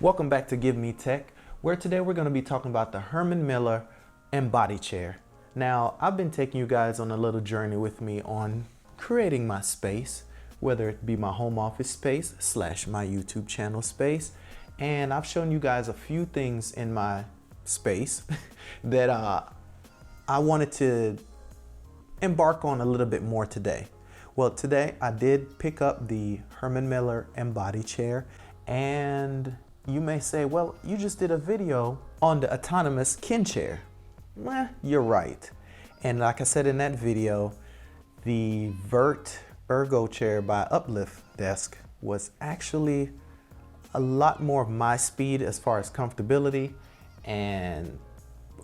Welcome back to Give Me Tech, where today we're going to be talking about the Herman Miller Embody Chair. Now, I've been taking you guys on a little journey with me on creating my space, whether it be my home office space / my YouTube channel space. And I've shown you guys a few things in my space that I wanted to embark on a little bit more today. Well, today I did pick up the Herman Miller Embody Chair, and you may say, well, you just did a video on the autonomous kin chair. Well, you're right. And like I said in that video, the Vert Ergo chair by Uplift Desk was actually a lot more of my speed as far as comfortability and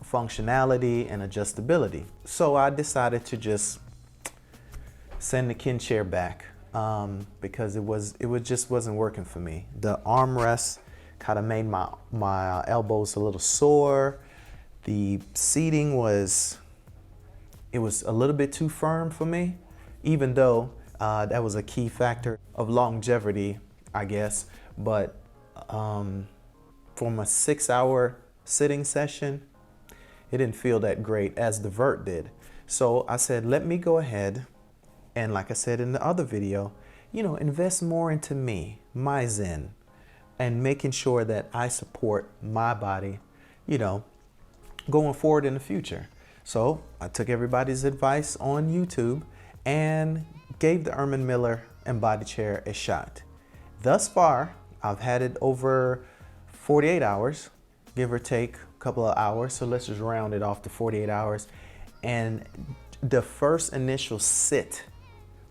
functionality and adjustability. So I decided to just send the kin chair back because it just wasn't working for me. The armrest kind of made my elbows a little sore. The seating was a little bit too firm for me, even though that was a key factor of longevity, I guess. But from a 6-hour sitting session, it didn't feel that great as the Vert did. So I said, let me go ahead and, like I said in the other video, invest more into me, my zen, and making sure that I support my body, going forward in the future. So I took everybody's advice on YouTube and gave the Herman Miller Embody Chair a shot. Thus far, I've had it over 48 hours, give or take a couple of hours. So let's just round it off to 48 hours. And the first initial sit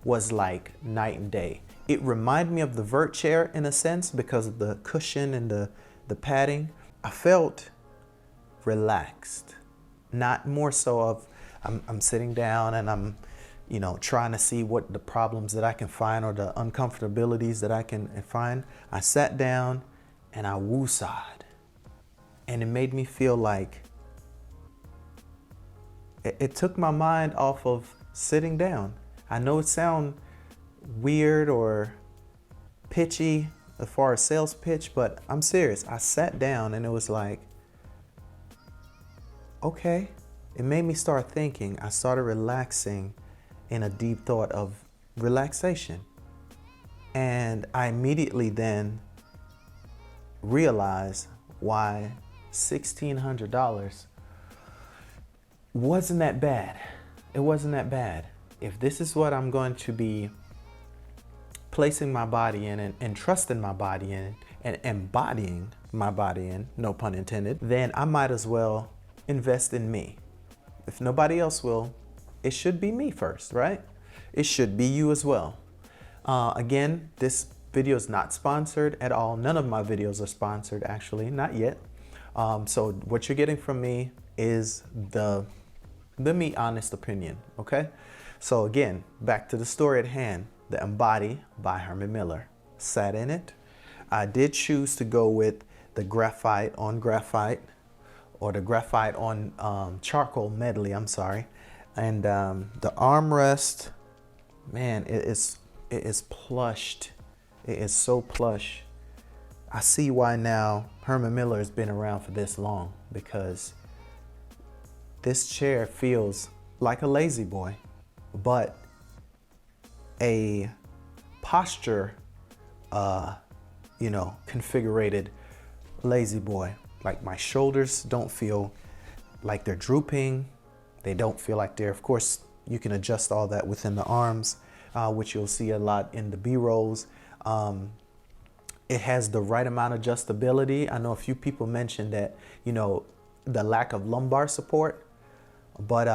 was like night and day. It reminded me of the Vert chair in a sense because of the cushion and the padding. I felt relaxed, not more so of I'm sitting down and I'm trying to see what the problems that I can find or the uncomfortabilities that I can find. I sat down and I woosah'd, and it made me feel like it took my mind off of sitting down. I know it sounds weird or pitchy as far as sales pitch, but I'm serious. I sat down and it was like, okay. It made me start thinking. I started relaxing in a deep thought of relaxation. And I immediately then realized why $1,600 wasn't that bad. It wasn't that bad. If this is what I'm going to be placing my body in and trusting my body in and embodying my body in, no pun intended, then I might as well invest in me. If nobody else will, it should be me first, right? It should be you as well. Again, this video is not sponsored at all. None of my videos are sponsored, actually, not yet. So what you're getting from me is the me honest opinion, okay? So again, back to the story at hand, the Embody by Herman Miller. Sat in it. I did choose to go with the graphite on graphite, or the graphite on charcoal medley, I'm sorry. And the armrest, man, it is plushed. It is so plush. I see why now Herman Miller has been around for this long, because this chair feels like a lazy boy, but a posture, configurated lazy boy. Like my shoulders don't feel like they're drooping. They don't feel like they're, of course, you can adjust all that within the arms, which you'll see a lot in the B-rolls. It has the right amount of adjustability. I know a few people mentioned that, the lack of lumbar support, but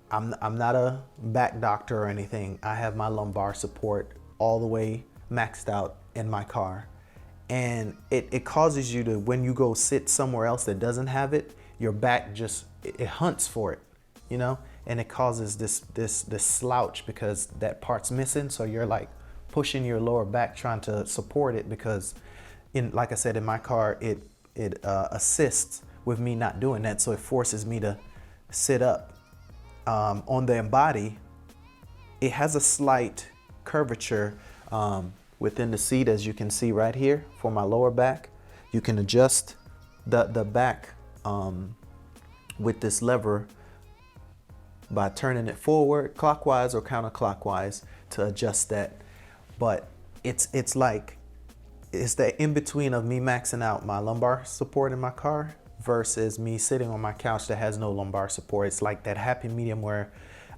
I'm not a back doctor or anything. I have my lumbar support all the way maxed out in my car. And it causes you to, when you go sit somewhere else that doesn't have it, your back just, it hunts for it, and it causes this slouch because that part's missing. So you're like pushing your lower back trying to support it, because like I said, in my car, it assists with me not doing that. So it forces me to sit up. On the Embody, it has a slight curvature within the seat, as you can see right here for my lower back. You can adjust the back with this lever by turning it forward, clockwise or counterclockwise, to adjust that. But it's the in-between of me maxing out my lumbar support in my car versus me sitting on my couch that has no lumbar support. It's like that happy medium where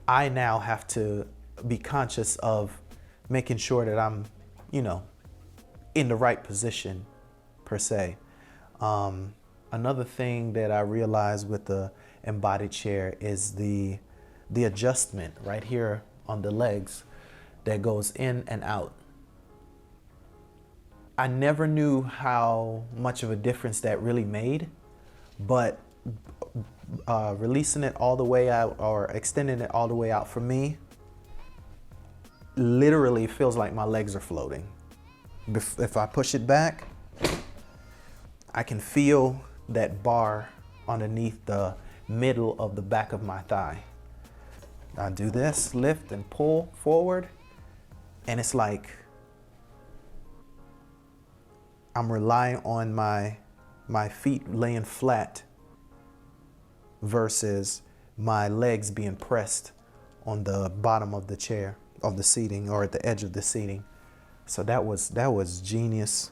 I now have to be conscious of making sure that I'm, you know, in the right position per se. Another thing that I realized with the Embody Chair is the adjustment right here on the legs that goes in and out. I never knew how much of a difference that really made, but releasing it all the way out or extending it all the way out for me literally feels like my legs are floating. If I push it back, I can feel that bar underneath the middle of the back of my thigh. I do this, lift and pull forward, and it's like I'm relying on my feet laying flat versus my legs being pressed on the bottom of the chair, of the seating, or at the edge of the seating. So that was genius.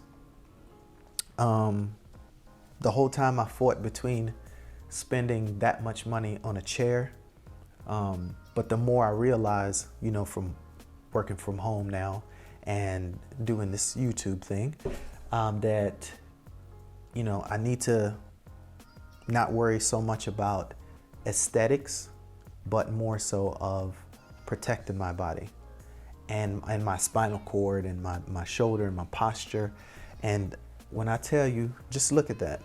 The whole time I fought between spending that much money on a chair, but the more I realize, you know, from working from home now and doing this YouTube thing, that, you know, I need to not worry so much about aesthetics, but more so of protecting my body and my spinal cord and my shoulder and my posture. And when I tell you, just look at that.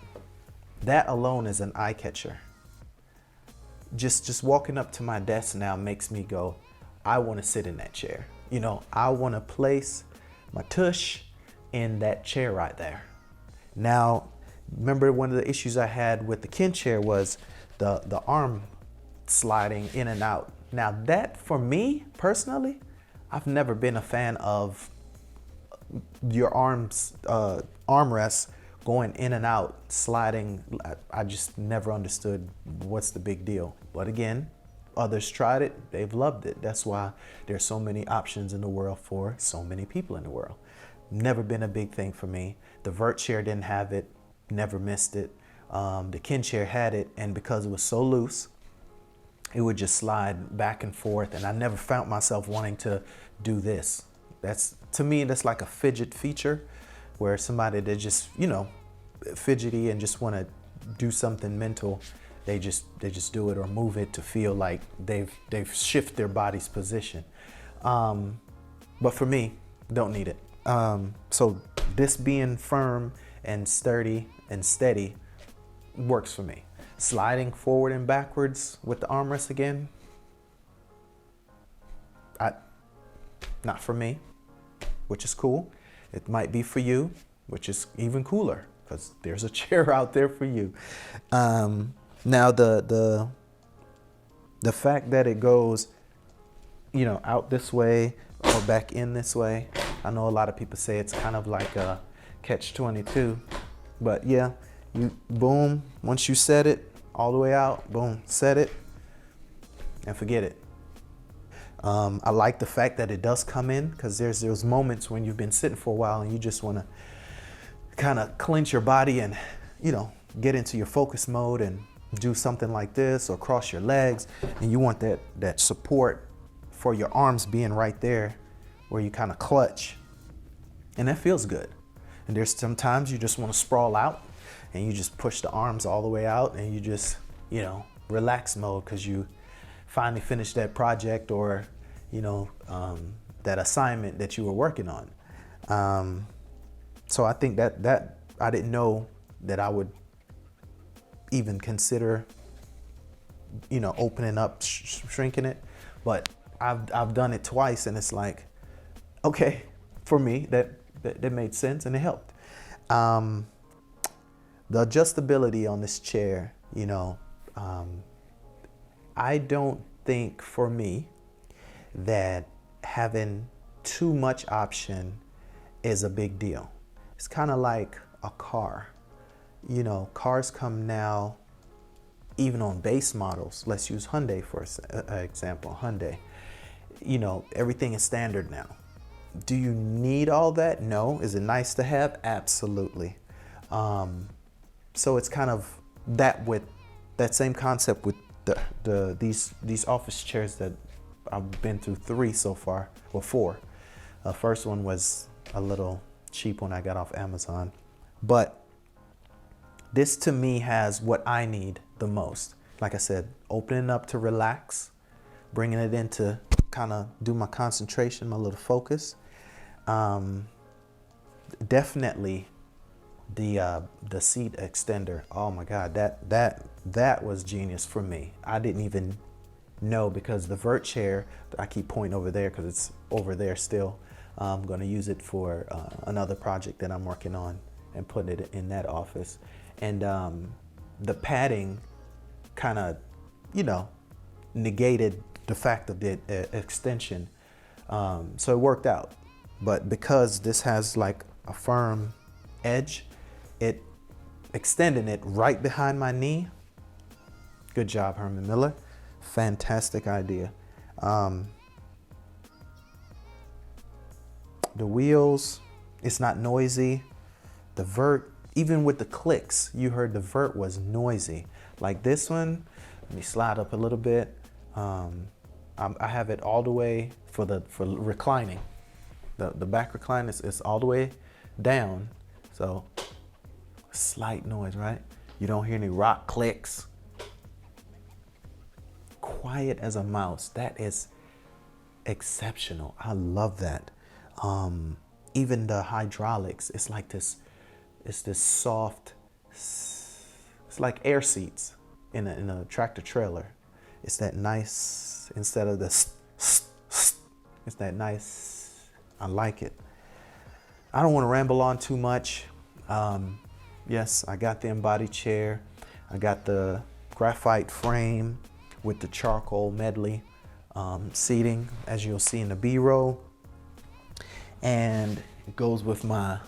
That alone is an eye catcher. Just walking up to my desk now makes me go, I want to sit in that chair. You know, I want to place my tush in that chair right there. Now, remember one of the issues I had with the Kin chair was the arm sliding in and out. Now that, for me personally, I've never been a fan of your armrests going in and out, sliding. I just never understood what's the big deal. But again, others tried it, they've loved it. That's why there's so many options in the world for so many people in the world. Never been a big thing for me. The Vert chair didn't have it, never missed it. The Kin chair had it, and because it was so loose, it would just slide back and forth, and I never found myself wanting to do this. That's, to me, that's like a fidget feature, where somebody that just, you know, fidgety and just want to do something mental, they just do it or move it to feel like they've shifted their body's position. But for me, don't need it. So this being firm and sturdy and steady works for me. Sliding forward and backwards with the armrest again, not for me, which is cool. It might be for you, which is even cooler, because there's a chair out there for you. Now the fact that it goes, you know, out this way or back in this way, I know a lot of people say it's kind of like a catch-22, but yeah, you boom, once you set it all the way out, boom, set it and forget it. I like the fact that it does come in, because there's those moments when you've been sitting for a while and you just want to kind of clench your body and, you know, get into your focus mode and do something like this or cross your legs, and you want that support for your arms being right there where you kind of clutch, and that feels good. And there's sometimes you just want to sprawl out and you just push the arms all the way out and you just, you know, relax mode because you finally finished that project or, you know, that assignment that you were working on. So I think that I didn't know that I would even consider, you know, opening up, shrinking it, but I've done it twice, and it's like, okay, for me that made sense and it helped. The adjustability on this chair, you know, I don't think for me that having too much option is a big deal. It's kind of like a car. You know, cars come now, even on base models. Let's use Hyundai for example. Hyundai, you know, everything is standard now. Do you need all that? No. Is it nice to have? Absolutely. So it's kind of that, with that same concept with these office chairs that I've been through 3 so far, or 4. First one was a little cheap when I got off Amazon, but this to me has what I need the most. Like I said, opening up to relax, bringing it in to kind of do my concentration, my little focus. Definitely the seat extender. Oh my God, that was genius for me. I didn't even know, because the vert chair, I keep pointing over there because it's over there still. I'm going to use it for another project that I'm working on and putting it in that office. And the padding kind of, you know, negated the fact of the extension. So it worked out. But because this has like a firm edge, it extending it right behind my knee. Good job, Herman Miller. Fantastic idea. The wheels, it's not noisy. The vert, even with the clicks, you heard the vert was noisy. Like this one, let me slide up a little bit. I have it all the way for reclining. The back recline is all the way down. So slight noise, right? You don't hear any rock clicks. Quiet as a mouse. That is exceptional. I love that. Even the hydraulics, it's like this, it's this soft, it's like air seats in a tractor trailer. It's that nice, instead of this, it's that nice, I like it. I don't want to ramble on too much. Yes, I got the Embody chair. I got the graphite frame with the charcoal medley seating, as you'll see in the B-roll. And it goes with my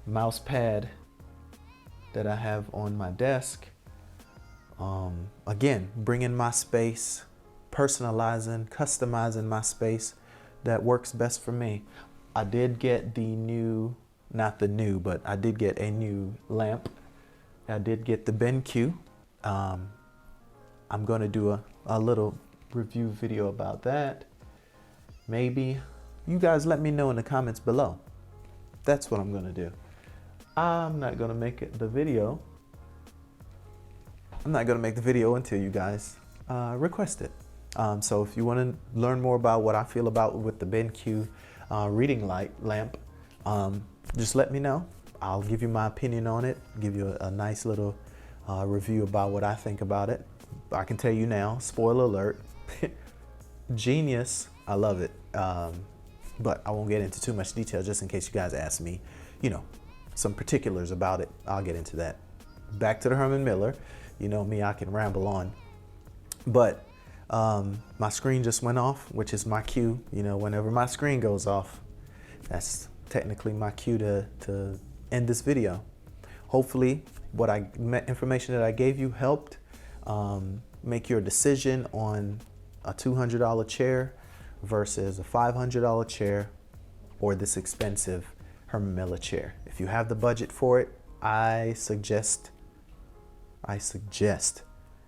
mouse pad that I have on my desk. Again, bringing my space, personalizing, customizing my space that works best for me. I did get the new, not the new, but I did get a new lamp. I did get the BenQ. I'm going to do a little review video about that. Maybe. You guys let me know in the comments below. That's what I'm going to do. I'm not going to make the video. I'm not going to make the video until you guys request it. So if you want to learn more about what I feel about with the BenQ reading light lamp, just let me know. I'll give you my opinion on it, give you a nice little review about what I think about it. I can tell you now, spoiler alert, genius, I love it. But I won't get into too much detail just in case you guys ask me, you know, some particulars about it. I'll get into that. Back to the Herman Miller. You know me, I can ramble on. But my screen just went off, which is my cue. You know, whenever my screen goes off, that's technically my cue to end this video. Hopefully, information that I gave you helped make your decision on a $200 chair versus a $500 chair or this expensive Herman Miller chair. If you have the budget for it, I suggest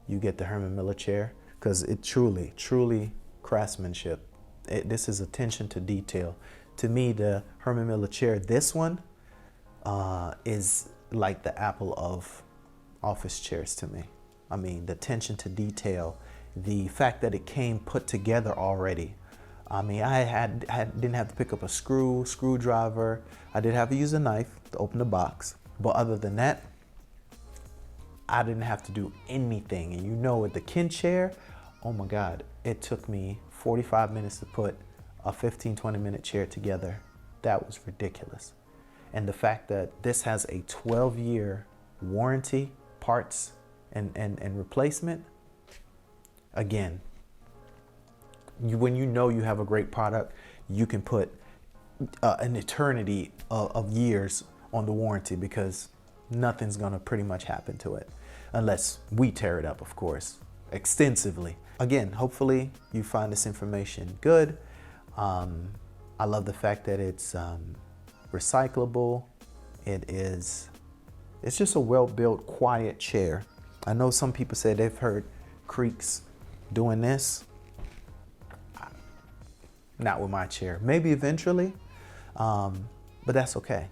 you get the Herman Miller chair, because it truly craftsmanship. This is attention to detail. To me, the Herman Miller chair, this one is like the Apple of office chairs to me. I mean, the attention to detail, the fact that it came put together already. I mean, I didn't have to pick up a screwdriver. I did have to use a knife to open the box. But other than that, I didn't have to do anything. And you know, with the Kin chair, oh my God, it took me 45 minutes to put a 15-20 minute chair together. That was ridiculous. And the fact that this has a 12-year warranty, parts and replacement, again, when you know you have a great product, you can put an eternity of years on the warranty, because nothing's gonna pretty much happen to it unless we tear it up, of course, extensively. Again, hopefully you find this information good. I love the fact that it's recyclable. It's just a well-built, quiet chair. I know some people say they've heard creaks doing this. Not with my chair. Maybe eventually, but that's okay.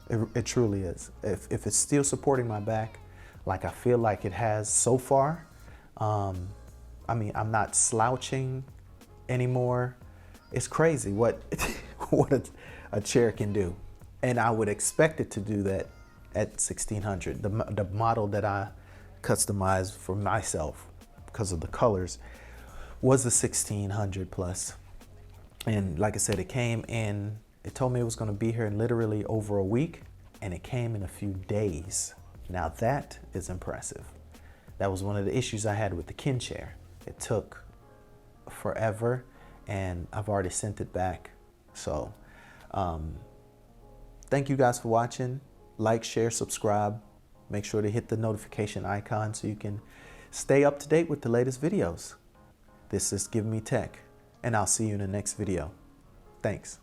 It truly is. If it's still supporting my back, like I feel like it has so far, I mean, I'm not slouching anymore. It's crazy what what a chair can do. And I would expect it to do that at 1600. The model that I customized for myself because of the colors was the 1600 plus. And like I said, it came in, it told me it was going to be here in literally over a week, and it came in a few days. Now that is impressive. That was one of the issues I had with the Kin chair. It took forever, and I've already sent it back. So thank you guys for watching. Like, share, subscribe. Make sure to hit the notification icon so you can stay up to date with the latest videos. This is Give Me Tech, and I'll see you in the next video. Thanks.